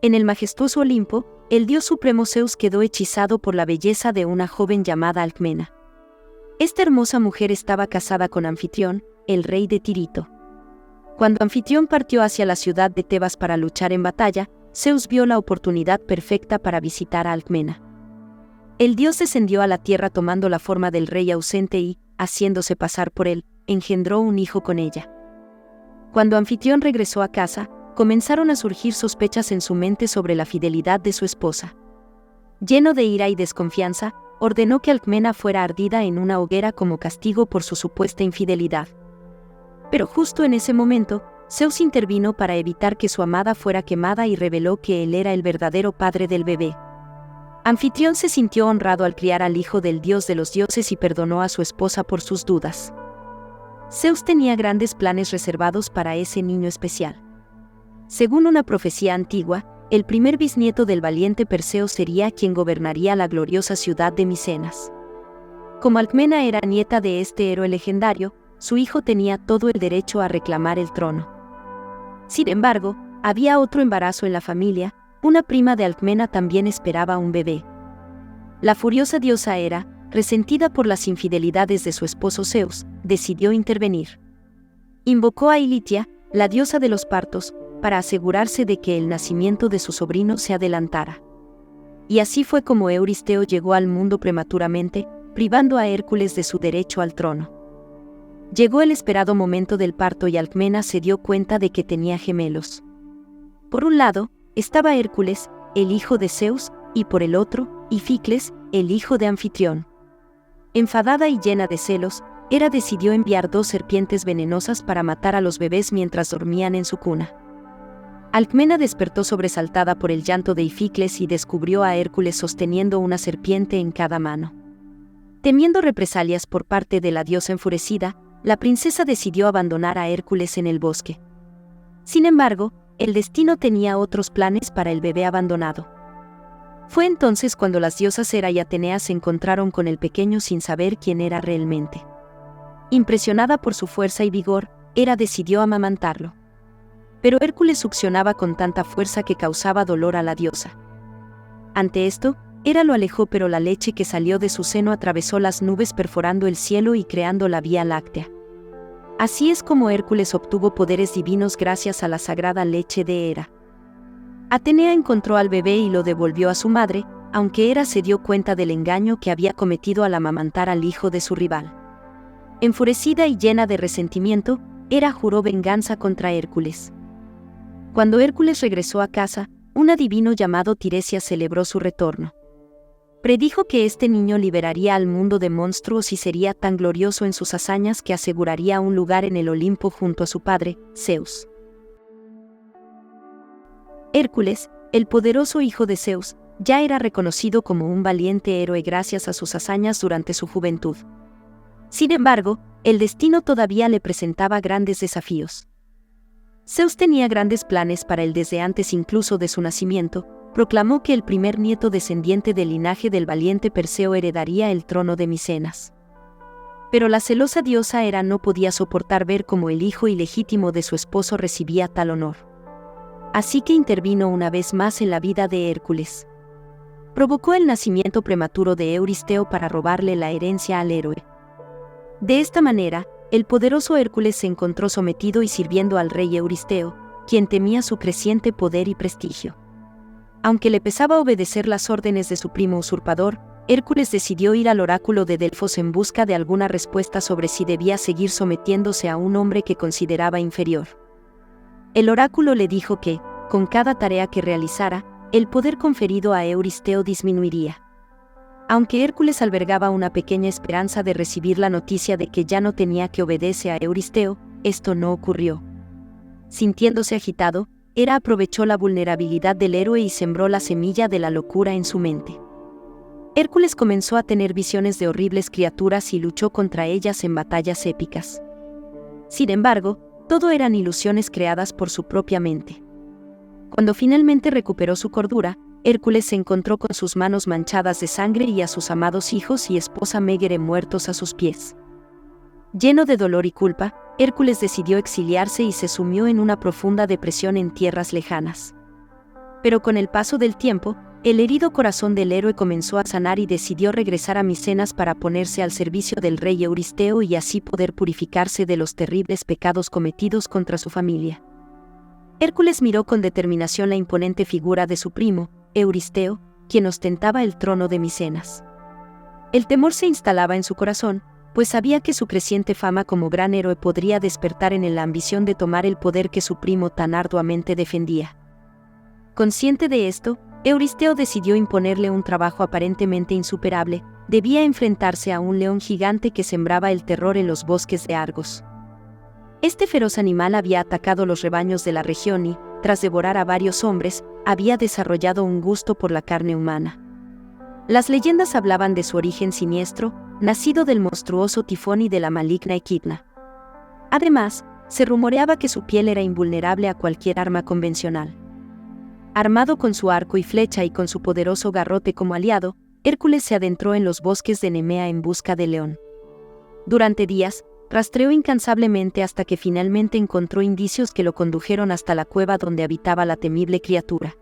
En el majestuoso Olimpo, el dios supremo Zeus quedó hechizado por la belleza de una joven llamada Alcmena. Esta hermosa mujer estaba casada con Anfitrión, el rey de Tirito. Cuando Anfitrión partió hacia la ciudad de Tebas para luchar en batalla, Zeus vio la oportunidad perfecta para visitar a Alcmena. El dios descendió a la tierra tomando la forma del rey ausente y, haciéndose pasar por él, engendró un hijo con ella. Cuando Anfitrión regresó a casa, comenzaron a surgir sospechas en su mente sobre la fidelidad de su esposa. Lleno de ira y desconfianza, ordenó que Alcmena fuera ardida en una hoguera como castigo por su supuesta infidelidad. Pero justo en ese momento, Zeus intervino para evitar que su amada fuera quemada y reveló que él era el verdadero padre del bebé. Anfitrión se sintió honrado al criar al hijo del dios de los dioses y perdonó a su esposa por sus dudas. Zeus tenía grandes planes reservados para ese niño especial. Según una profecía antigua, el primer bisnieto del valiente Perseo sería quien gobernaría la gloriosa ciudad de Micenas. Como Alcmena era nieta de este héroe legendario, su hijo tenía todo el derecho a reclamar el trono. Sin embargo, había otro embarazo en la familia. Una prima de Alcmena también esperaba un bebé. La furiosa diosa Hera, resentida por las infidelidades de su esposo Zeus, decidió intervenir. Invocó a Ilitia, la diosa de los partos, para asegurarse de que el nacimiento de su sobrino se adelantara. Y así fue como Euristeo llegó al mundo prematuramente, privando a Hércules de su derecho al trono. Llegó el esperado momento del parto y Alcmena se dio cuenta de que tenía gemelos. Por un lado, estaba Hércules, el hijo de Zeus, y por el otro, Ificles, el hijo de Anfitrión. Enfadada y llena de celos, Hera decidió enviar 2 serpientes venenosas para matar a los bebés mientras dormían en su cuna. Alcmena despertó sobresaltada por el llanto de Ificles y descubrió a Hércules sosteniendo una serpiente en cada mano. Temiendo represalias por parte de la diosa enfurecida, la princesa decidió abandonar a Hércules en el bosque. Sin embargo, el destino tenía otros planes para el bebé abandonado. Fue entonces cuando las diosas Hera y Atenea se encontraron con el pequeño sin saber quién era realmente. Impresionada por su fuerza y vigor, Hera decidió amamantarlo. Pero Hércules succionaba con tanta fuerza que causaba dolor a la diosa. Ante esto, Hera lo alejó, pero la leche que salió de su seno atravesó las nubes perforando el cielo y creando la Vía Láctea. Así es como Hércules obtuvo poderes divinos gracias a la sagrada leche de Hera. Atenea encontró al bebé y lo devolvió a su madre, aunque Hera se dio cuenta del engaño que había cometido al amamantar al hijo de su rival. Enfurecida y llena de resentimiento, Hera juró venganza contra Hércules. Cuando Hércules regresó a casa, un adivino llamado Tiresias celebró su retorno. Predijo que este niño liberaría al mundo de monstruos y sería tan glorioso en sus hazañas que aseguraría un lugar en el Olimpo junto a su padre, Zeus. Hércules, el poderoso hijo de Zeus, ya era reconocido como un valiente héroe gracias a sus hazañas durante su juventud. Sin embargo, el destino todavía le presentaba grandes desafíos. Zeus tenía grandes planes para él desde antes incluso de su nacimiento. Proclamó que el primer nieto descendiente del linaje del valiente Perseo heredaría el trono de Micenas. Pero la celosa diosa Hera no podía soportar ver cómo el hijo ilegítimo de su esposo recibía tal honor. Así que intervino una vez más en la vida de Hércules. Provocó el nacimiento prematuro de Euristeo para robarle la herencia al héroe. De esta manera, el poderoso Hércules se encontró sometido y sirviendo al rey Euristeo, quien temía su creciente poder y prestigio. Aunque le pesaba obedecer las órdenes de su primo usurpador, Hércules decidió ir al oráculo de Delfos en busca de alguna respuesta sobre si debía seguir sometiéndose a un hombre que consideraba inferior. El oráculo le dijo que, con cada tarea que realizara, el poder conferido a Euristeo disminuiría. Aunque Hércules albergaba una pequeña esperanza de recibir la noticia de que ya no tenía que obedecer a Euristeo, esto no ocurrió. Sintiéndose agitado, Hera aprovechó la vulnerabilidad del héroe y sembró la semilla de la locura en su mente. Hércules comenzó a tener visiones de horribles criaturas y luchó contra ellas en batallas épicas. Sin embargo, todo eran ilusiones creadas por su propia mente. Cuando finalmente recuperó su cordura, Hércules se encontró con sus manos manchadas de sangre y a sus amados hijos y esposa Mégere muertos a sus pies. Lleno de dolor y culpa, Hércules decidió exiliarse y se sumió en una profunda depresión en tierras lejanas. Pero con el paso del tiempo, el herido corazón del héroe comenzó a sanar y decidió regresar a Micenas para ponerse al servicio del rey Euristeo y así poder purificarse de los terribles pecados cometidos contra su familia. Hércules miró con determinación la imponente figura de su primo, Euristeo, quien ostentaba el trono de Micenas. El temor se instalaba en su corazón, pues sabía que su creciente fama como gran héroe podría despertar en él la ambición de tomar el poder que su primo tan arduamente defendía. Consciente de esto, Euristeo decidió imponerle un trabajo aparentemente insuperable: debía enfrentarse a un león gigante que sembraba el terror en los bosques de Argos. Este feroz animal había atacado los rebaños de la región y, tras devorar a varios hombres, había desarrollado un gusto por la carne humana. Las leyendas hablaban de su origen siniestro, nacido del monstruoso Tifón y de la maligna Equidna. Además, se rumoreaba que su piel era invulnerable a cualquier arma convencional. Armado con su arco y flecha y con su poderoso garrote como aliado, Hércules se adentró en los bosques de Nemea en busca del león. Durante días, rastreó incansablemente hasta que finalmente encontró indicios que lo condujeron hasta la cueva donde habitaba la temible criatura.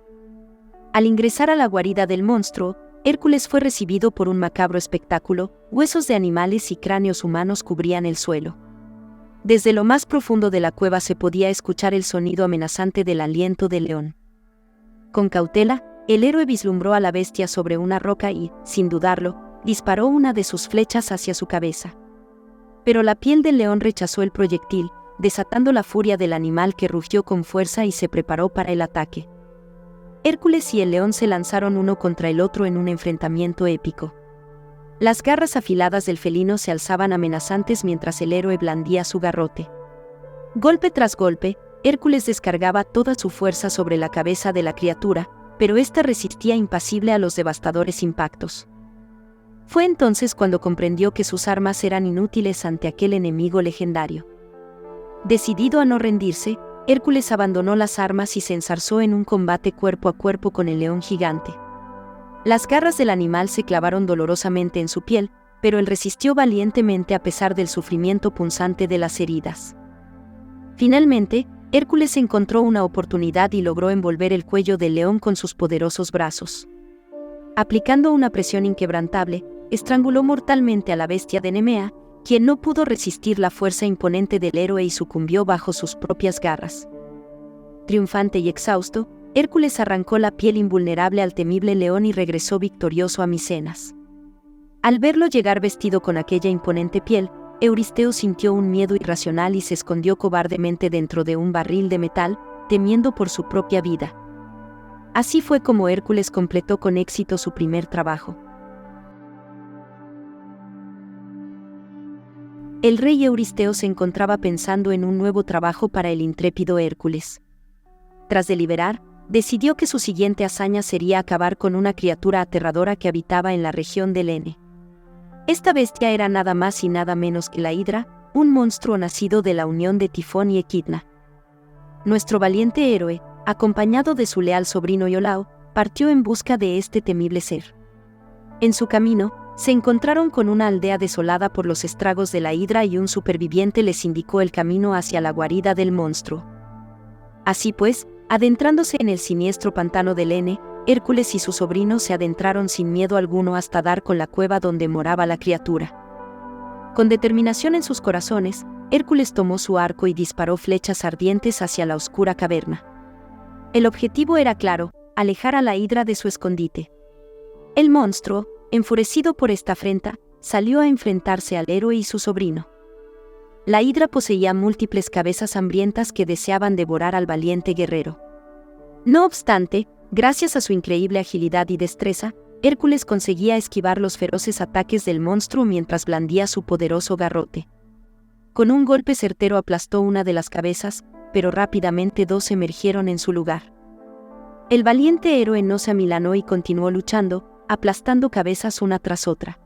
Al ingresar a la guarida del monstruo, Hércules fue recibido por un macabro espectáculo: huesos de animales y cráneos humanos cubrían el suelo. Desde lo más profundo de la cueva se podía escuchar el sonido amenazante del aliento del león. Con cautela, el héroe vislumbró a la bestia sobre una roca y, sin dudarlo, disparó una de sus flechas hacia su cabeza. Pero la piel del león rechazó el proyectil, desatando la furia del animal, que rugió con fuerza y se preparó para el ataque. Hércules y el león se lanzaron uno contra el otro en un enfrentamiento épico. Las garras afiladas del felino se alzaban amenazantes mientras el héroe blandía su garrote. Golpe tras golpe, Hércules descargaba toda su fuerza sobre la cabeza de la criatura, pero ésta resistía impasible a los devastadores impactos. Fue entonces cuando comprendió que sus armas eran inútiles ante aquel enemigo legendario. Decidido a no rendirse, Hércules abandonó las armas y se enzarzó en un combate cuerpo a cuerpo con el león gigante. Las garras del animal se clavaron dolorosamente en su piel, pero él resistió valientemente a pesar del sufrimiento punzante de las heridas. Finalmente, Hércules encontró una oportunidad y logró envolver el cuello del león con sus poderosos brazos. Aplicando una presión inquebrantable, estranguló mortalmente a la bestia de Nemea, quien no pudo resistir la fuerza imponente del héroe y sucumbió bajo sus propias garras. Triunfante y exhausto, Hércules arrancó la piel invulnerable al temible león y regresó victorioso a Micenas. Al verlo llegar vestido con aquella imponente piel, Euristeo sintió un miedo irracional y se escondió cobardemente dentro de un barril de metal, temiendo por su propia vida. Así fue como Hércules completó con éxito su primer trabajo. El rey Euristeo se encontraba pensando en un nuevo trabajo para el intrépido Hércules. Tras deliberar, decidió que su siguiente hazaña sería acabar con una criatura aterradora que habitaba en la región del Lene. Esta bestia era nada más y nada menos que la Hidra, un monstruo nacido de la unión de Tifón y Equidna. Nuestro valiente héroe, acompañado de su leal sobrino Iolao, partió en busca de este temible ser. En su camino, se encontraron con una aldea desolada por los estragos de la Hidra y un superviviente les indicó el camino hacia la guarida del monstruo. Así pues, adentrándose en el siniestro pantano del Lene, Hércules y su sobrino se adentraron sin miedo alguno hasta dar con la cueva donde moraba la criatura. Con determinación en sus corazones, Hércules tomó su arco y disparó flechas ardientes hacia la oscura caverna. El objetivo era claro: alejar a la Hidra de su escondite. El monstruo, enfurecido por esta afrenta, salió a enfrentarse al héroe y su sobrino. La Hidra poseía múltiples cabezas hambrientas que deseaban devorar al valiente guerrero. No obstante, gracias a su increíble agilidad y destreza, Hércules conseguía esquivar los feroces ataques del monstruo mientras blandía su poderoso garrote. Con un golpe certero aplastó una de las cabezas, pero rápidamente dos emergieron en su lugar. El valiente héroe no se amilanó y continuó luchando, aplastando cabezas una tras otra.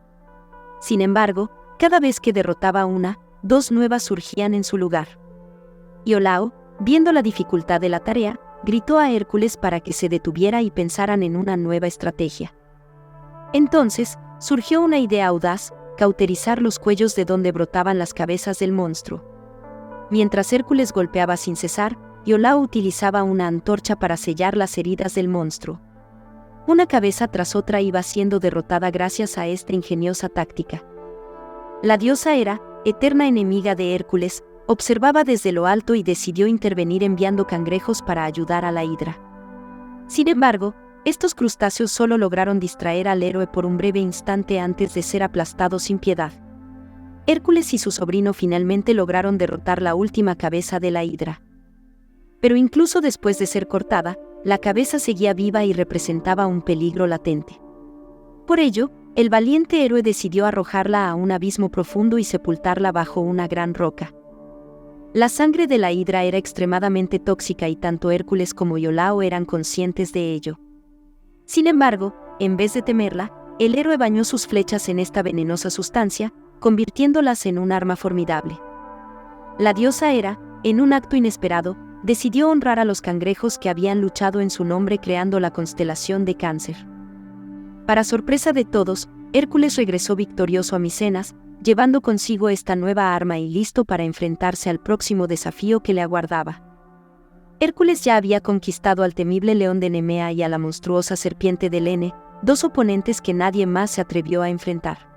Sin embargo, cada vez que derrotaba una, dos nuevas surgían en su lugar. Iolao, viendo la dificultad de la tarea, gritó a Hércules para que se detuviera y pensaran en una nueva estrategia. Entonces, surgió una idea audaz: cauterizar los cuellos de donde brotaban las cabezas del monstruo. Mientras Hércules golpeaba sin cesar, Iolao utilizaba una antorcha para sellar las heridas del monstruo. Una cabeza tras otra iba siendo derrotada gracias a esta ingeniosa táctica. La diosa Hera, eterna enemiga de Hércules, observaba desde lo alto y decidió intervenir enviando cangrejos para ayudar a la hidra. Sin embargo, estos crustáceos solo lograron distraer al héroe por un breve instante antes de ser aplastados sin piedad. Hércules y su sobrino finalmente lograron derrotar la última cabeza de la hidra. Pero incluso después de ser cortada, la cabeza seguía viva y representaba un peligro latente. Por ello, el valiente héroe decidió arrojarla a un abismo profundo y sepultarla bajo una gran roca. La sangre de la hidra era extremadamente tóxica y tanto Hércules como Iolao eran conscientes de ello. Sin embargo, en vez de temerla, el héroe bañó sus flechas en esta venenosa sustancia, convirtiéndolas en un arma formidable. La diosa Hera, en un acto inesperado, decidió honrar a los cangrejos que habían luchado en su nombre creando la constelación de Cáncer. Para sorpresa de todos, Hércules regresó victorioso a Micenas, llevando consigo esta nueva arma y listo para enfrentarse al próximo desafío que le aguardaba. Hércules ya había conquistado al temible león de Nemea y a la monstruosa serpiente de Lene, dos oponentes que nadie más se atrevió a enfrentar.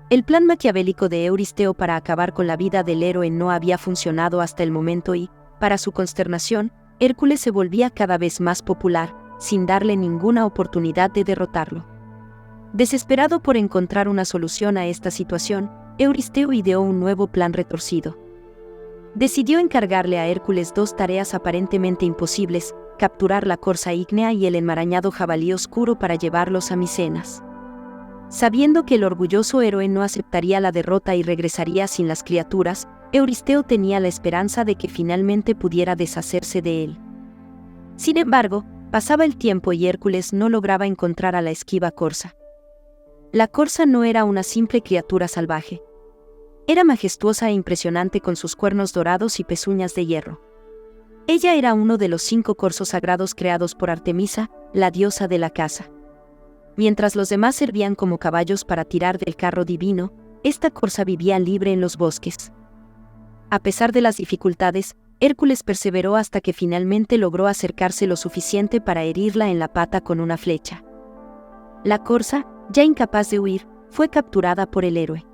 El plan maquiavélico de Euristeo para acabar con la vida del héroe no había funcionado hasta el momento y, para su consternación, Hércules se volvía cada vez más popular, sin darle ninguna oportunidad de derrotarlo. Desesperado por encontrar una solución a esta situación, Euristeo ideó un nuevo plan retorcido. Decidió encargarle a Hércules dos tareas aparentemente imposibles: capturar la corza ígnea y el enmarañado jabalí oscuro para llevarlos a Micenas. Sabiendo que el orgulloso héroe no aceptaría la derrota y regresaría sin las criaturas, Euristeo tenía la esperanza de que finalmente pudiera deshacerse de él. Sin embargo, pasaba el tiempo y Hércules no lograba encontrar a la esquiva corza. La corza no era una simple criatura salvaje. Era majestuosa e impresionante con sus cuernos dorados y pezuñas de hierro. Ella era uno de los 5 corzos sagrados creados por Artemisa, la diosa de la caza. Mientras los demás servían como caballos para tirar del carro divino, esta corza vivía libre en los bosques. A pesar de las dificultades, Hércules perseveró hasta que finalmente logró acercarse lo suficiente para herirla en la pata con una flecha. La corza, ya incapaz de huir, fue capturada por el héroe.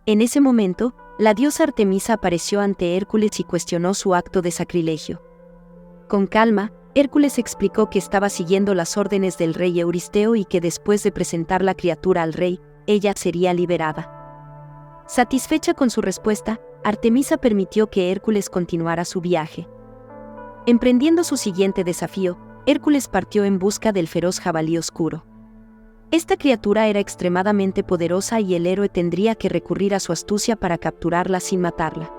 En ese momento, la diosa Artemisa apareció ante Hércules y cuestionó su acto de sacrilegio. Con calma, Hércules explicó que estaba siguiendo las órdenes del rey Euristeo y que después de presentar la criatura al rey, ella sería liberada. Satisfecha con su respuesta, Artemisa permitió que Hércules continuara su viaje. Emprendiendo su siguiente desafío, Hércules partió en busca del feroz jabalí oscuro. Esta criatura era extremadamente poderosa y el héroe tendría que recurrir a su astucia para capturarla sin matarla.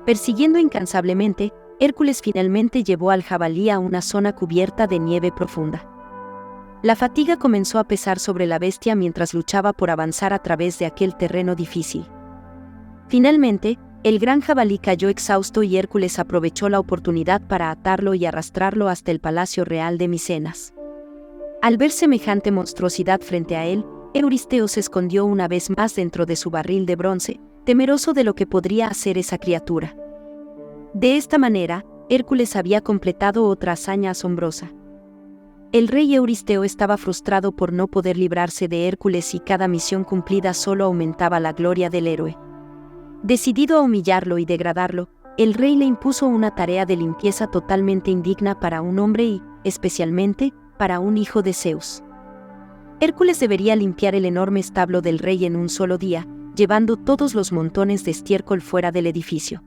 Persiguiendo incansablemente, Hércules finalmente llevó al jabalí a una zona cubierta de nieve profunda. La fatiga comenzó a pesar sobre la bestia mientras luchaba por avanzar a través de aquel terreno difícil. Finalmente, el gran jabalí cayó exhausto y Hércules aprovechó la oportunidad para atarlo y arrastrarlo hasta el palacio real de Micenas. Al ver semejante monstruosidad frente a él, Euristeo se escondió una vez más dentro de su barril de bronce, temeroso de lo que podría hacer esa criatura. De esta manera, Hércules había completado otra hazaña asombrosa. El rey Euristeo estaba frustrado por no poder librarse de Hércules y cada misión cumplida solo aumentaba la gloria del héroe. Decidido a humillarlo y degradarlo, el rey le impuso una tarea de limpieza totalmente indigna para un hombre y, especialmente, para un hijo de Zeus. Hércules debería limpiar el enorme establo del rey en un solo día, llevando todos los montones de estiércol fuera del edificio.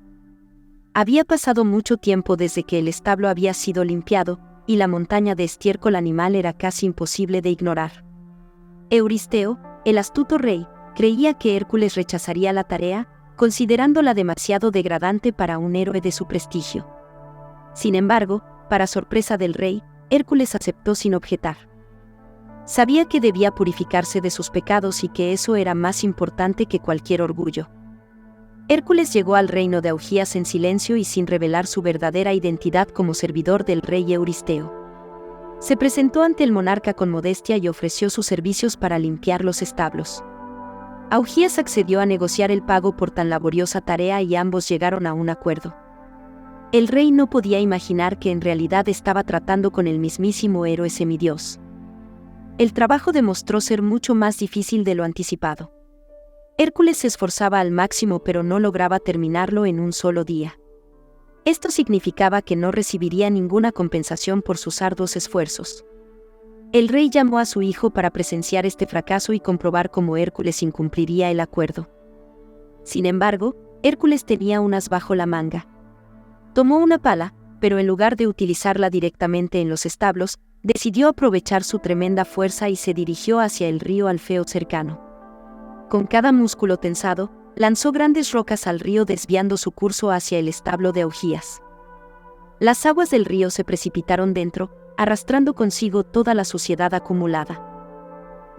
Había pasado mucho tiempo desde que el establo había sido limpiado, y la montaña de estiércol animal era casi imposible de ignorar. Euristeo, el astuto rey, creía que Hércules rechazaría la tarea, considerándola demasiado degradante para un héroe de su prestigio. Sin embargo, para sorpresa del rey, Hércules aceptó sin objetar. Sabía que debía purificarse de sus pecados y que eso era más importante que cualquier orgullo. Hércules llegó al reino de Augías en silencio y sin revelar su verdadera identidad como servidor del rey Euristeo. Se presentó ante el monarca con modestia y ofreció sus servicios para limpiar los establos. Augías accedió a negociar el pago por tan laboriosa tarea y ambos llegaron a un acuerdo. El rey no podía imaginar que en realidad estaba tratando con el mismísimo héroe semidios. El trabajo demostró ser mucho más difícil de lo anticipado. Hércules se esforzaba al máximo pero no lograba terminarlo en un solo día. Esto significaba que no recibiría ninguna compensación por sus arduos esfuerzos. El rey llamó a su hijo para presenciar este fracaso y comprobar cómo Hércules incumpliría el acuerdo. Sin embargo, Hércules tenía un as bajo la manga. Tomó una pala, pero en lugar de utilizarla directamente en los establos, decidió aprovechar su tremenda fuerza y se dirigió hacia el río Alfeo cercano. Con cada músculo tensado, lanzó grandes rocas al río desviando su curso hacia el establo de Augías. Las aguas del río se precipitaron dentro, arrastrando consigo toda la suciedad acumulada.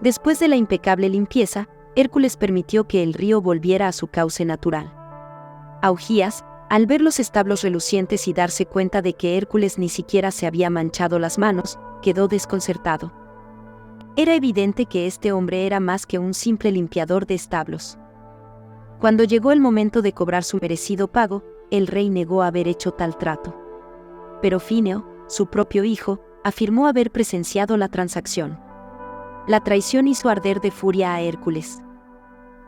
Después de la impecable limpieza, Hércules permitió que el río volviera a su cauce natural. Augías, al ver los establos relucientes y darse cuenta de que Hércules ni siquiera se había manchado las manos, quedó desconcertado. Era evidente que este hombre era más que un simple limpiador de establos. Cuando llegó el momento de cobrar su merecido pago, el rey negó haber hecho tal trato. Pero Fineo, su propio hijo, afirmó haber presenciado la transacción. La traición hizo arder de furia a Hércules.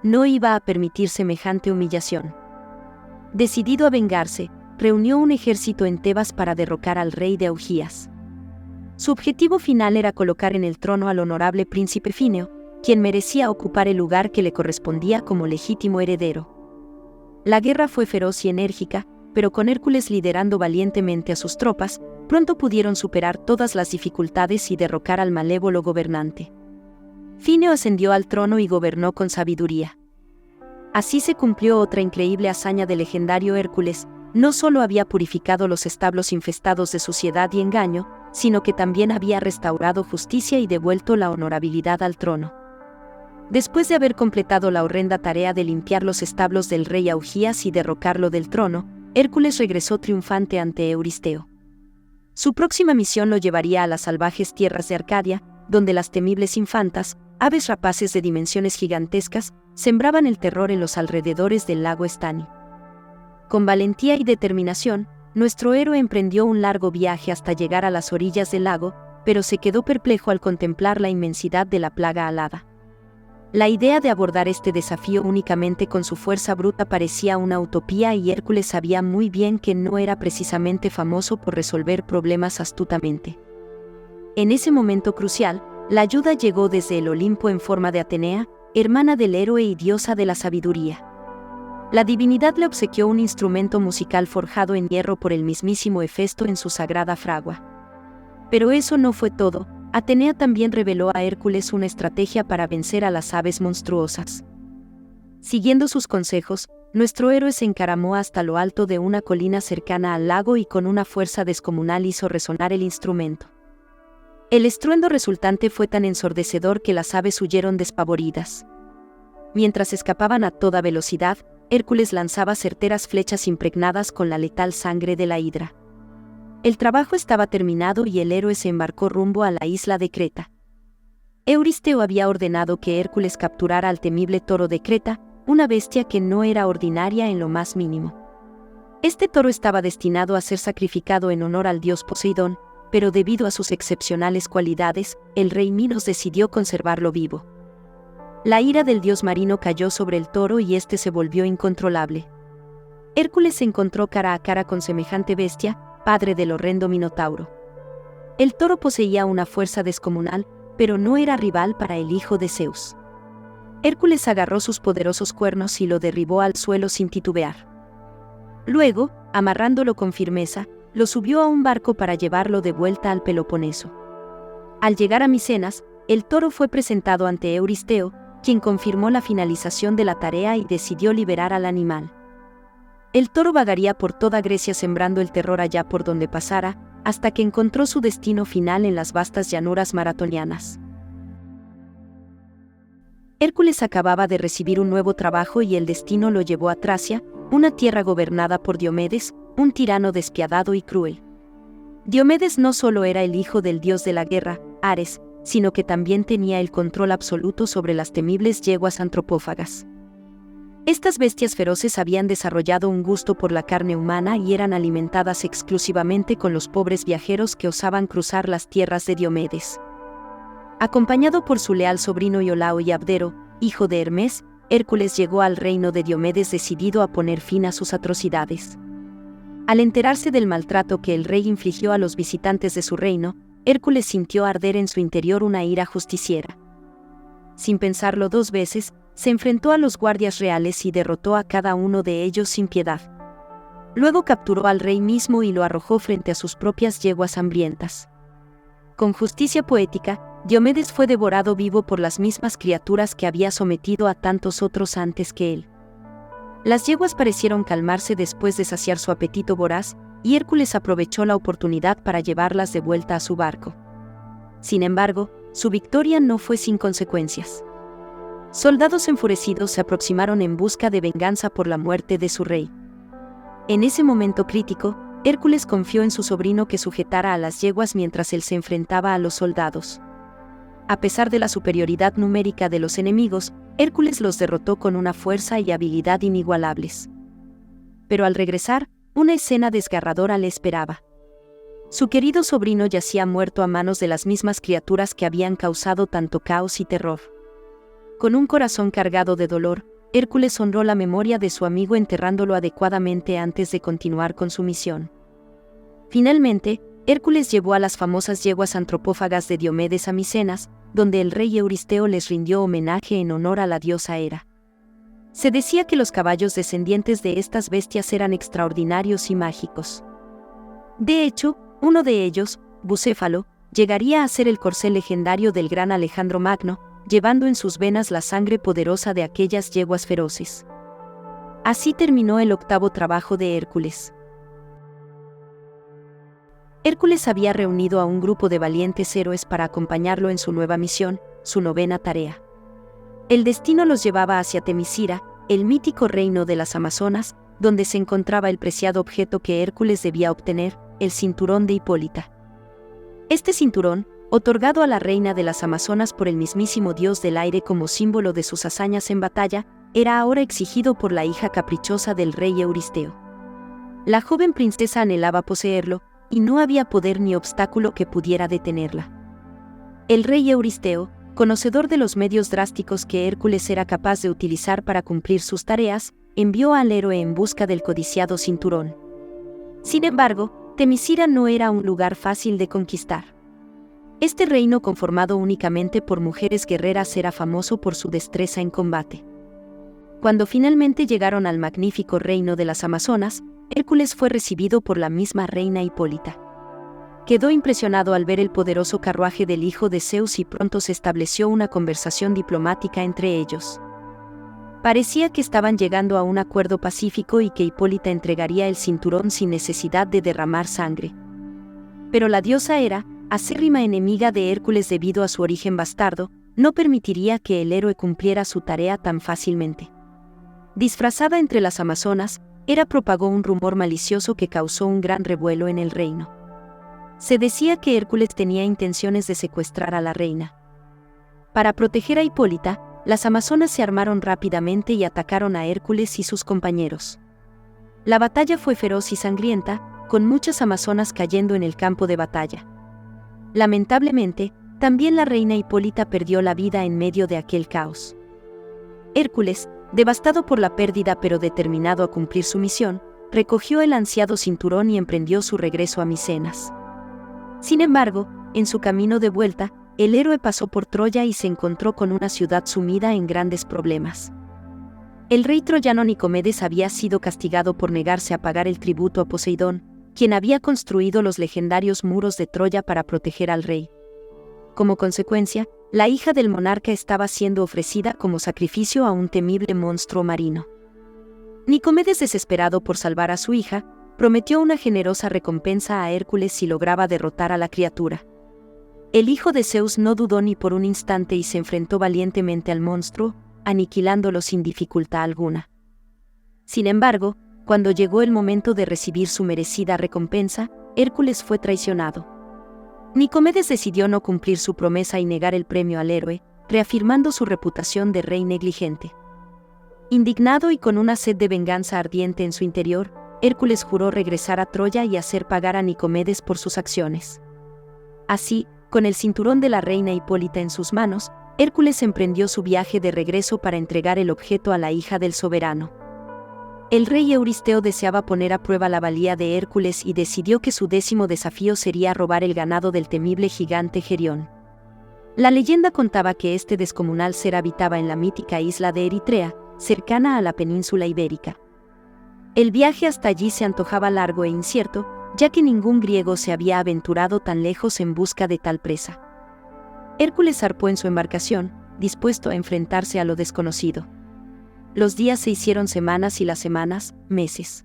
No iba a permitir semejante humillación. Decidido a vengarse, reunió un ejército en Tebas para derrocar al rey de Augías. Su objetivo final era colocar en el trono al honorable príncipe Fineo, quien merecía ocupar el lugar que le correspondía como legítimo heredero. La guerra fue feroz y enérgica, pero con Hércules liderando valientemente a sus tropas, pronto pudieron superar todas las dificultades y derrocar al malévolo gobernante. Fineo ascendió al trono y gobernó con sabiduría. Así se cumplió otra increíble hazaña del legendario Hércules. No solo había purificado los establos infestados de suciedad y engaño, sino que también había restaurado justicia y devuelto la honorabilidad al trono. Después de haber completado la horrenda tarea de limpiar los establos del rey Augías y derrocarlo del trono, Hércules regresó triunfante ante Euristeo. Su próxima misión lo llevaría a las salvajes tierras de Arcadia, donde las temibles infantas, aves rapaces de dimensiones gigantescas, sembraban el terror en los alrededores del lago Estani. Con valentía y determinación, nuestro héroe emprendió un largo viaje hasta llegar a las orillas del lago, pero se quedó perplejo al contemplar la inmensidad de la plaga alada. La idea de abordar este desafío únicamente con su fuerza bruta parecía una utopía y Hércules sabía muy bien que no era precisamente famoso por resolver problemas astutamente. En ese momento crucial, la ayuda llegó desde el Olimpo en forma de Atenea, hermana del héroe y diosa de la sabiduría. La divinidad le obsequió un instrumento musical forjado en hierro por el mismísimo Hefesto en su sagrada fragua. Pero eso no fue todo. Atenea también reveló a Hércules una estrategia para vencer a las aves monstruosas. Siguiendo sus consejos, nuestro héroe se encaramó hasta lo alto de una colina cercana al lago y con una fuerza descomunal hizo resonar el instrumento. El estruendo resultante fue tan ensordecedor que las aves huyeron despavoridas. Mientras escapaban a toda velocidad, Hércules lanzaba certeras flechas impregnadas con la letal sangre de la hidra. El trabajo estaba terminado y el héroe se embarcó rumbo a la isla de Creta. Euristeo había ordenado que Hércules capturara al temible toro de Creta, una bestia que no era ordinaria en lo más mínimo. Este toro estaba destinado a ser sacrificado en honor al dios Poseidón, pero debido a sus excepcionales cualidades, el rey Minos decidió conservarlo vivo. La ira del dios marino cayó sobre el toro y este se volvió incontrolable. Hércules se encontró cara a cara con semejante bestia, padre del horrendo Minotauro. El toro poseía una fuerza descomunal, pero no era rival para el hijo de Zeus. Hércules agarró sus poderosos cuernos y lo derribó al suelo sin titubear. Luego, amarrándolo con firmeza, lo subió a un barco para llevarlo de vuelta al Peloponeso. Al llegar a Micenas, el toro fue presentado ante Euristeo, quien confirmó la finalización de la tarea y decidió liberar al animal. El toro vagaría por toda Grecia sembrando el terror allá por donde pasara, hasta que encontró su destino final en las vastas llanuras maratonianas. Hércules acababa de recibir un nuevo trabajo y el destino lo llevó a Tracia, una tierra gobernada por Diomedes, un tirano despiadado y cruel. Diomedes no solo era el hijo del dios de la guerra, Ares, sino que también tenía el control absoluto sobre las temibles yeguas antropófagas. Estas bestias feroces habían desarrollado un gusto por la carne humana y eran alimentadas exclusivamente con los pobres viajeros que osaban cruzar las tierras de Diomedes. Acompañado por su leal sobrino Iolao y Abdero, hijo de Hermes, Hércules llegó al reino de Diomedes decidido a poner fin a sus atrocidades. Al enterarse del maltrato que el rey infligió a los visitantes de su reino, Hércules sintió arder en su interior una ira justiciera. Sin pensarlo dos veces, se enfrentó a los guardias reales y derrotó a cada uno de ellos sin piedad. Luego capturó al rey mismo y lo arrojó frente a sus propias yeguas hambrientas. Con justicia poética, Diomedes fue devorado vivo por las mismas criaturas que había sometido a tantos otros antes que él. Las yeguas parecieron calmarse después de saciar su apetito voraz, y Hércules aprovechó la oportunidad para llevarlas de vuelta a su barco. Sin embargo, su victoria no fue sin consecuencias. Soldados enfurecidos se aproximaron en busca de venganza por la muerte de su rey. En ese momento crítico, Hércules confió en su sobrino que sujetara a las yeguas mientras él se enfrentaba a los soldados. A pesar de la superioridad numérica de los enemigos, Hércules los derrotó con una fuerza y habilidad inigualables. Pero al regresar, una escena desgarradora le esperaba. Su querido sobrino yacía muerto a manos de las mismas criaturas que habían causado tanto caos y terror. Con un corazón cargado de dolor, Hércules honró la memoria de su amigo enterrándolo adecuadamente antes de continuar con su misión. Finalmente, Hércules llevó a las famosas yeguas antropófagas de Diomedes a Micenas, donde el rey Euristeo les rindió homenaje en honor a la diosa Hera. Se decía que los caballos descendientes de estas bestias eran extraordinarios y mágicos. De hecho, uno de ellos, Bucéfalo, llegaría a ser el corcel legendario del gran Alejandro Magno, llevando en sus venas la sangre poderosa de aquellas yeguas feroces. Así terminó el octavo trabajo de Hércules. Hércules había reunido a un grupo de valientes héroes para acompañarlo en su nueva misión, su novena tarea. El destino los llevaba hacia Temisira, el mítico reino de las Amazonas, donde se encontraba el preciado objeto que Hércules debía obtener, el cinturón de Hipólita. Este cinturón, otorgado a la reina de las Amazonas por el mismísimo dios del aire como símbolo de sus hazañas en batalla, era ahora exigido por la hija caprichosa del rey Euristeo. La joven princesa anhelaba poseerlo, y no había poder ni obstáculo que pudiera detenerla. El rey Euristeo, conocedor de los medios drásticos que Hércules era capaz de utilizar para cumplir sus tareas, envió al héroe en busca del codiciado cinturón. Sin embargo, Temisira no era un lugar fácil de conquistar. Este reino conformado únicamente por mujeres guerreras era famoso por su destreza en combate. Cuando finalmente llegaron al magnífico reino de las Amazonas, Hércules fue recibido por la misma reina Hipólita. Quedó impresionado al ver el poderoso carruaje del hijo de Zeus y pronto se estableció una conversación diplomática entre ellos. Parecía que estaban llegando a un acuerdo pacífico y que Hipólita entregaría el cinturón sin necesidad de derramar sangre. Pero la diosa Hera, acérrima enemiga de Hércules debido a su origen bastardo, no permitiría que el héroe cumpliera su tarea tan fácilmente. Disfrazada entre las Amazonas, Hera propagó un rumor malicioso que causó un gran revuelo en el reino. Se decía que Hércules tenía intenciones de secuestrar a la reina. Para proteger a Hipólita, las Amazonas se armaron rápidamente y atacaron a Hércules y sus compañeros. La batalla fue feroz y sangrienta, con muchas Amazonas cayendo en el campo de batalla. Lamentablemente, también la reina Hipólita perdió la vida en medio de aquel caos. Hércules, devastado por la pérdida pero determinado a cumplir su misión, recogió el ansiado cinturón y emprendió su regreso a Micenas. Sin embargo, en su camino de vuelta, el héroe pasó por Troya y se encontró con una ciudad sumida en grandes problemas. El rey troyano Nicomedes había sido castigado por negarse a pagar el tributo a Poseidón, quien había construido los legendarios muros de Troya para proteger al rey. Como consecuencia, la hija del monarca estaba siendo ofrecida como sacrificio a un temible monstruo marino. Nicomedes, desesperado por salvar a su hija, prometió una generosa recompensa a Hércules si lograba derrotar a la criatura. El hijo de Zeus no dudó ni por un instante y se enfrentó valientemente al monstruo, aniquilándolo sin dificultad alguna. Sin embargo, cuando llegó el momento de recibir su merecida recompensa, Hércules fue traicionado. Nicomedes decidió no cumplir su promesa y negar el premio al héroe, reafirmando su reputación de rey negligente. Indignado y con una sed de venganza ardiente en su interior, Hércules juró regresar a Troya y hacer pagar a Nicomedes por sus acciones. Así, con el cinturón de la reina Hipólita en sus manos, Hércules emprendió su viaje de regreso para entregar el objeto a la hija del soberano. El rey Euristeo deseaba poner a prueba la valía de Hércules y decidió que su 10º desafío sería robar el ganado del temible gigante Gerión. La leyenda contaba que este descomunal ser habitaba en la mítica isla de Eritrea, cercana a la península ibérica. El viaje hasta allí se antojaba largo e incierto, ya que ningún griego se había aventurado tan lejos en busca de tal presa. Hércules zarpó en su embarcación, dispuesto a enfrentarse a lo desconocido. Los días se hicieron semanas y las semanas, meses.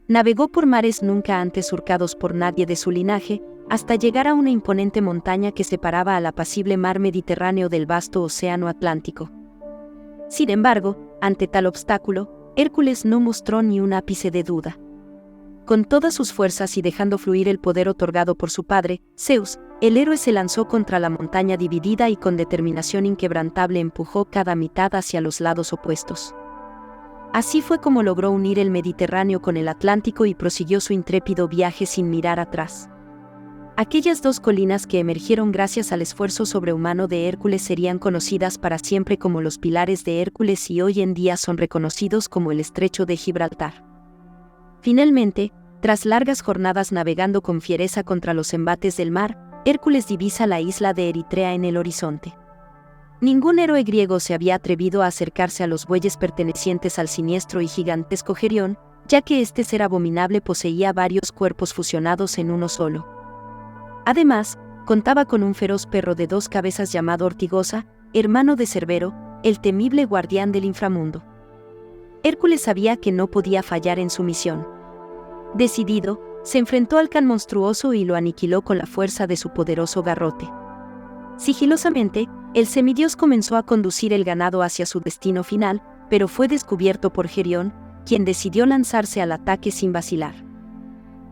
Navegó por mares nunca antes surcados por nadie de su linaje, hasta llegar a una imponente montaña que separaba al apacible mar Mediterráneo del vasto océano Atlántico. Sin embargo, ante tal obstáculo, Hércules no mostró ni un ápice de duda. Con todas sus fuerzas y dejando fluir el poder otorgado por su padre, Zeus, el héroe se lanzó contra la montaña dividida y con determinación inquebrantable empujó cada mitad hacia los lados opuestos. Así fue como logró unir el Mediterráneo con el Atlántico y prosiguió su intrépido viaje sin mirar atrás. Aquellas dos colinas que emergieron gracias al esfuerzo sobrehumano de Hércules serían conocidas para siempre como los Pilares de Hércules y hoy en día son reconocidos como el Estrecho de Gibraltar. Finalmente, tras largas jornadas navegando con fiereza contra los embates del mar, Hércules divisa la isla de Eritrea en el horizonte. Ningún héroe griego se había atrevido a acercarse a los bueyes pertenecientes al siniestro y gigantesco Gerión, ya que este ser abominable poseía varios cuerpos fusionados en uno solo. Además, contaba con un feroz perro de 2 cabezas llamado Ortigosa, hermano de Cerbero, el temible guardián del inframundo. Hércules sabía que no podía fallar en su misión. Decidido, se enfrentó al can monstruoso y lo aniquiló con la fuerza de su poderoso garrote. Sigilosamente, el semidios comenzó a conducir el ganado hacia su destino final, pero fue descubierto por Gerión, quien decidió lanzarse al ataque sin vacilar.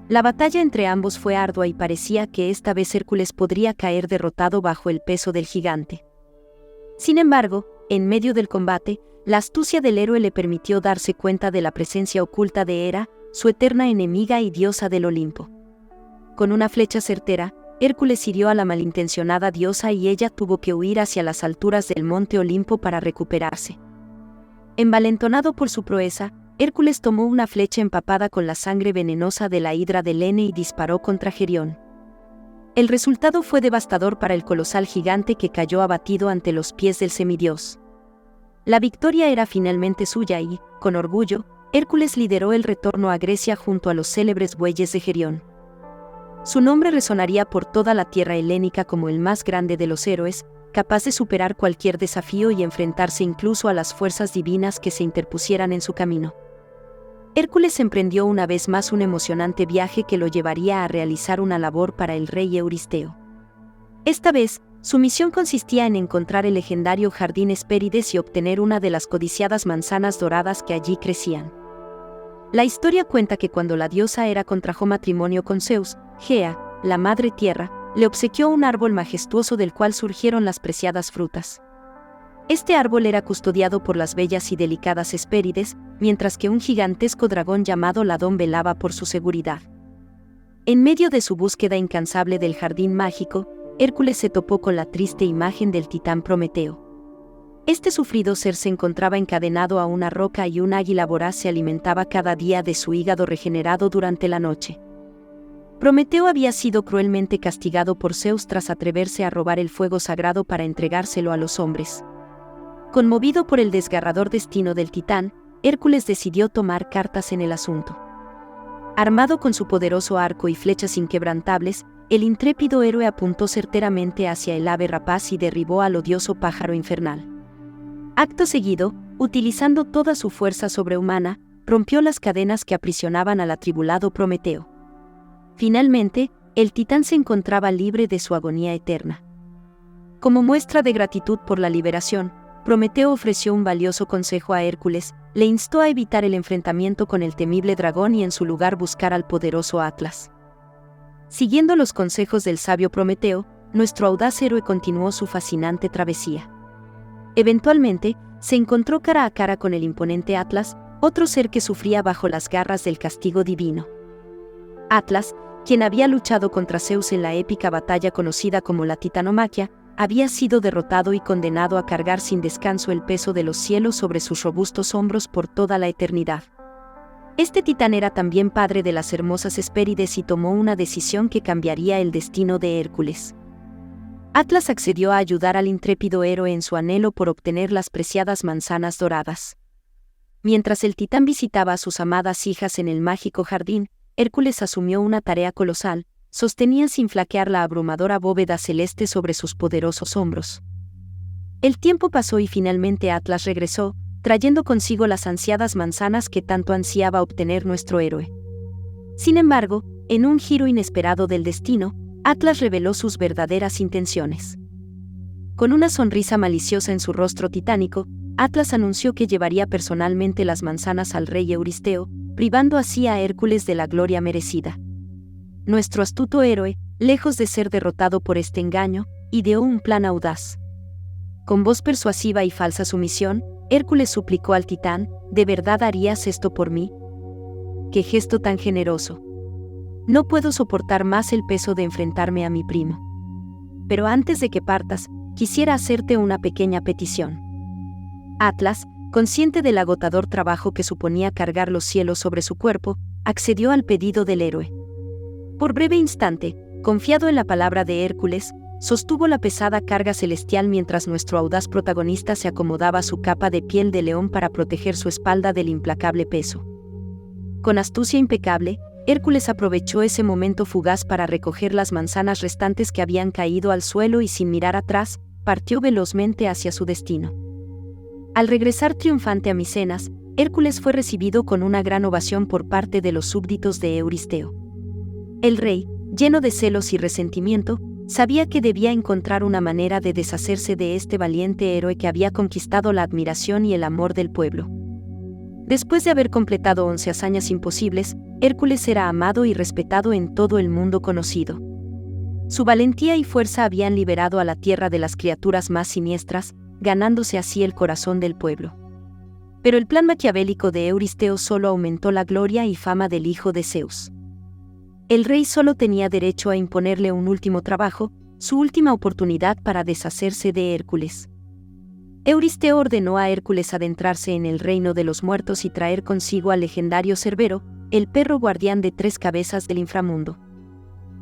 La batalla entre ambos fue ardua y parecía que esta vez Hércules podría caer derrotado bajo el peso del gigante. Sin embargo, en medio del combate, la astucia del héroe le permitió darse cuenta de la presencia oculta de Hera, su eterna enemiga y diosa del Olimpo. Con una flecha certera, Hércules hirió a la malintencionada diosa y ella tuvo que huir hacia las alturas del monte Olimpo para recuperarse. Envalentonado por su proeza, Hércules tomó una flecha empapada con la sangre venenosa de la hidra de Lene y disparó contra Gerión. El resultado fue devastador para el colosal gigante que cayó abatido ante los pies del semidios. La victoria era finalmente suya y, con orgullo, Hércules lideró el retorno a Grecia junto a los célebres bueyes de Gerión. Su nombre resonaría por toda la tierra helénica como el más grande de los héroes, capaz de superar cualquier desafío y enfrentarse incluso a las fuerzas divinas que se interpusieran en su camino. Hércules emprendió una vez más un emocionante viaje que lo llevaría a realizar una labor para el rey Euristeo. Esta vez, su misión consistía en encontrar el legendario jardín Hespérides y obtener una de las codiciadas manzanas doradas que allí crecían. La historia cuenta que cuando la diosa Hera contrajo matrimonio con Zeus, Gea, la madre tierra, le obsequió un árbol majestuoso del cual surgieron las preciadas frutas. Este árbol era custodiado por las bellas y delicadas Hespérides, mientras que un gigantesco dragón llamado Ladón velaba por su seguridad. En medio de su búsqueda incansable del jardín mágico, Hércules se topó con la triste imagen del titán Prometeo. Este sufrido ser se encontraba encadenado a una roca y un águila voraz se alimentaba cada día de su hígado regenerado durante la noche. Prometeo había sido cruelmente castigado por Zeus tras atreverse a robar el fuego sagrado para entregárselo a los hombres. Conmovido por el desgarrador destino del titán, Hércules decidió tomar cartas en el asunto. Armado con su poderoso arco y flechas inquebrantables, el intrépido héroe apuntó certeramente hacia el ave rapaz y derribó al odioso pájaro infernal. Acto seguido, utilizando toda su fuerza sobrehumana, rompió las cadenas que aprisionaban al atribulado Prometeo. Finalmente, el titán se encontraba libre de su agonía eterna. Como muestra de gratitud por la liberación, Prometeo ofreció un valioso consejo a Hércules, le instó a evitar el enfrentamiento con el temible dragón y en su lugar buscar al poderoso Atlas. Siguiendo los consejos del sabio Prometeo, nuestro audaz héroe continuó su fascinante travesía. Eventualmente, se encontró cara a cara con el imponente Atlas, otro ser que sufría bajo las garras del castigo divino. Atlas, quien había luchado contra Zeus en la épica batalla conocida como la Titanomaquia, había sido derrotado y condenado a cargar sin descanso el peso de los cielos sobre sus robustos hombros por toda la eternidad. Este titán era también padre de las hermosas Hespérides y tomó una decisión que cambiaría el destino de Hércules. Atlas accedió a ayudar al intrépido héroe en su anhelo por obtener las preciadas manzanas doradas. Mientras el titán visitaba a sus amadas hijas en el mágico jardín, Hércules asumió una tarea colosal: sostenía sin flaquear la abrumadora bóveda celeste sobre sus poderosos hombros. El tiempo pasó y finalmente Atlas regresó, trayendo consigo las ansiadas manzanas que tanto ansiaba obtener nuestro héroe. Sin embargo, en un giro inesperado del destino, Atlas reveló sus verdaderas intenciones. Con una sonrisa maliciosa en su rostro titánico, Atlas anunció que llevaría personalmente las manzanas al rey Euristeo, privando así a Hércules de la gloria merecida. Nuestro astuto héroe, lejos de ser derrotado por este engaño, ideó un plan audaz. Con voz persuasiva y falsa sumisión, Hércules suplicó al titán: ¿de verdad harías esto por mí? ¡Qué gesto tan generoso! No puedo soportar más el peso de enfrentarme a mi primo. Pero antes de que partas, quisiera hacerte una pequeña petición. Atlas, consciente del agotador trabajo que suponía cargar los cielos sobre su cuerpo, accedió al pedido del héroe. Por breve instante, confiado en la palabra de Hércules, sostuvo la pesada carga celestial mientras nuestro audaz protagonista se acomodaba su capa de piel de león para proteger su espalda del implacable peso. Con astucia impecable, Hércules aprovechó ese momento fugaz para recoger las manzanas restantes que habían caído al suelo y sin mirar atrás, partió velozmente hacia su destino. Al regresar triunfante a Micenas, Hércules fue recibido con una gran ovación por parte de los súbditos de Euristeo. El rey, lleno de celos y resentimiento, sabía que debía encontrar una manera de deshacerse de este valiente héroe que había conquistado la admiración y el amor del pueblo. Después de haber completado 11 hazañas imposibles, Hércules era amado y respetado en todo el mundo conocido. Su valentía y fuerza habían liberado a la tierra de las criaturas más siniestras, ganándose así el corazón del pueblo. Pero el plan maquiavélico de Euristeo solo aumentó la gloria y fama del hijo de Zeus. El rey solo tenía derecho a imponerle un último trabajo, su última oportunidad para deshacerse de Hércules. Euristeo ordenó a Hércules adentrarse en el reino de los muertos y traer consigo al legendario Cerbero, el perro guardián de 3 cabezas del inframundo.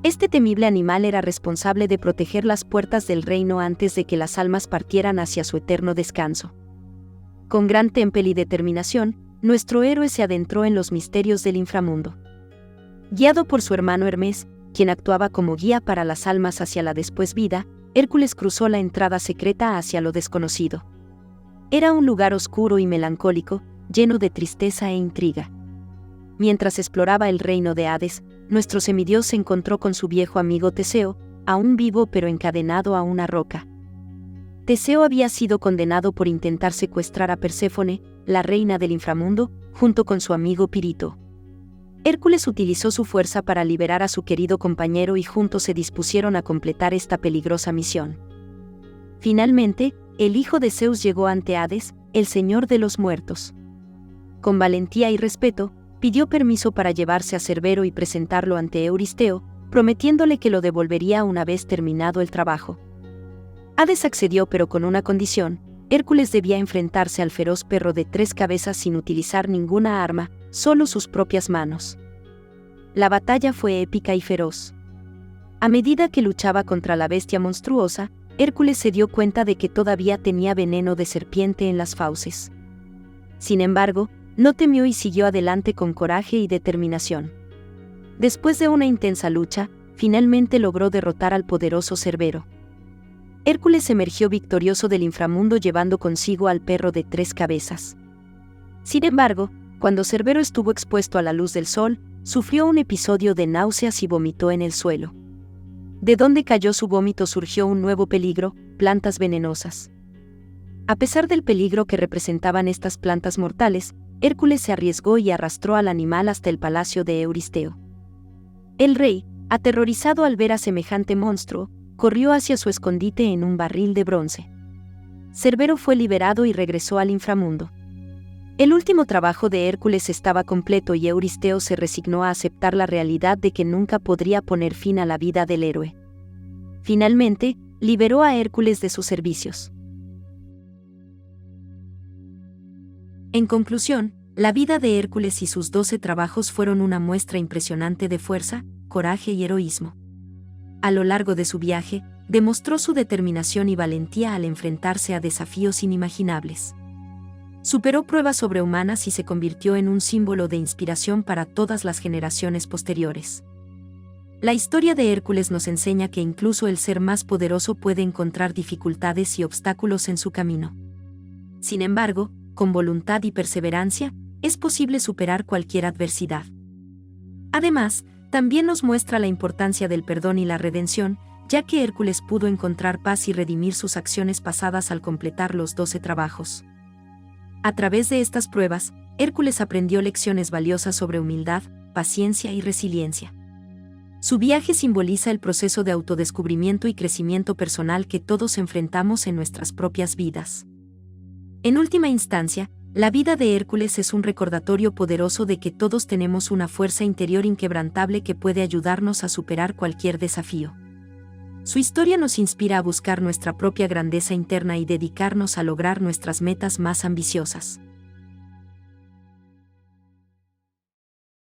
Este temible animal era responsable de proteger las puertas del reino antes de que las almas partieran hacia su eterno descanso. Con gran temple y determinación, nuestro héroe se adentró en los misterios del inframundo. Guiado por su hermano Hermes, quien actuaba como guía para las almas hacia la después vida, Hércules cruzó la entrada secreta hacia lo desconocido. Era un lugar oscuro y melancólico, lleno de tristeza e intriga. Mientras exploraba el reino de Hades, nuestro semidios se encontró con su viejo amigo Teseo, aún vivo pero encadenado a una roca. Teseo había sido condenado por intentar secuestrar a Perséfone, la reina del inframundo, junto con su amigo Pirito. Hércules utilizó su fuerza para liberar a su querido compañero y juntos se dispusieron a completar esta peligrosa misión. Finalmente, el hijo de Zeus llegó ante Hades, el señor de los muertos. Con valentía y respeto, pidió permiso para llevarse a Cerbero y presentarlo ante Euristeo, prometiéndole que lo devolvería una vez terminado el trabajo. Hades accedió, pero con una condición: Hércules debía enfrentarse al feroz perro de 3 cabezas sin utilizar ninguna arma, solo sus propias manos. La batalla fue épica y feroz. A medida que luchaba contra la bestia monstruosa, Hércules se dio cuenta de que todavía tenía veneno de serpiente en las fauces. Sin embargo, no temió y siguió adelante con coraje y determinación. Después de una intensa lucha, finalmente logró derrotar al poderoso Cerbero. Hércules emergió victorioso del inframundo llevando consigo al perro de 3 cabezas. Sin embargo, cuando Cerbero estuvo expuesto a la luz del sol, sufrió un episodio de náuseas y vomitó en el suelo. De donde cayó su vómito surgió un nuevo peligro: plantas venenosas. A pesar del peligro que representaban estas plantas mortales, Hércules se arriesgó y arrastró al animal hasta el palacio de Euristeo. El rey, aterrorizado al ver a semejante monstruo, corrió hacia su escondite en un barril de bronce. Cerbero fue liberado y regresó al inframundo. El último trabajo de Hércules estaba completo y Euristeo se resignó a aceptar la realidad de que nunca podría poner fin a la vida del héroe. Finalmente, liberó a Hércules de sus servicios. En conclusión, la vida de Hércules y sus 12 trabajos fueron una muestra impresionante de fuerza, coraje y heroísmo. A lo largo de su viaje, demostró su determinación y valentía al enfrentarse a desafíos inimaginables. Superó pruebas sobrehumanas y se convirtió en un símbolo de inspiración para todas las generaciones posteriores. La historia de Hércules nos enseña que incluso el ser más poderoso puede encontrar dificultades y obstáculos en su camino. Sin embargo, con voluntad y perseverancia, es posible superar cualquier adversidad. Además, también nos muestra la importancia del perdón y la redención, ya que Hércules pudo encontrar paz y redimir sus acciones pasadas al completar los 12 trabajos. A través de estas pruebas, Hércules aprendió lecciones valiosas sobre humildad, paciencia y resiliencia. Su viaje simboliza el proceso de autodescubrimiento y crecimiento personal que todos enfrentamos en nuestras propias vidas. En última instancia, la vida de Hércules es un recordatorio poderoso de que todos tenemos una fuerza interior inquebrantable que puede ayudarnos a superar cualquier desafío. Su historia nos inspira a buscar nuestra propia grandeza interna y dedicarnos a lograr nuestras metas más ambiciosas.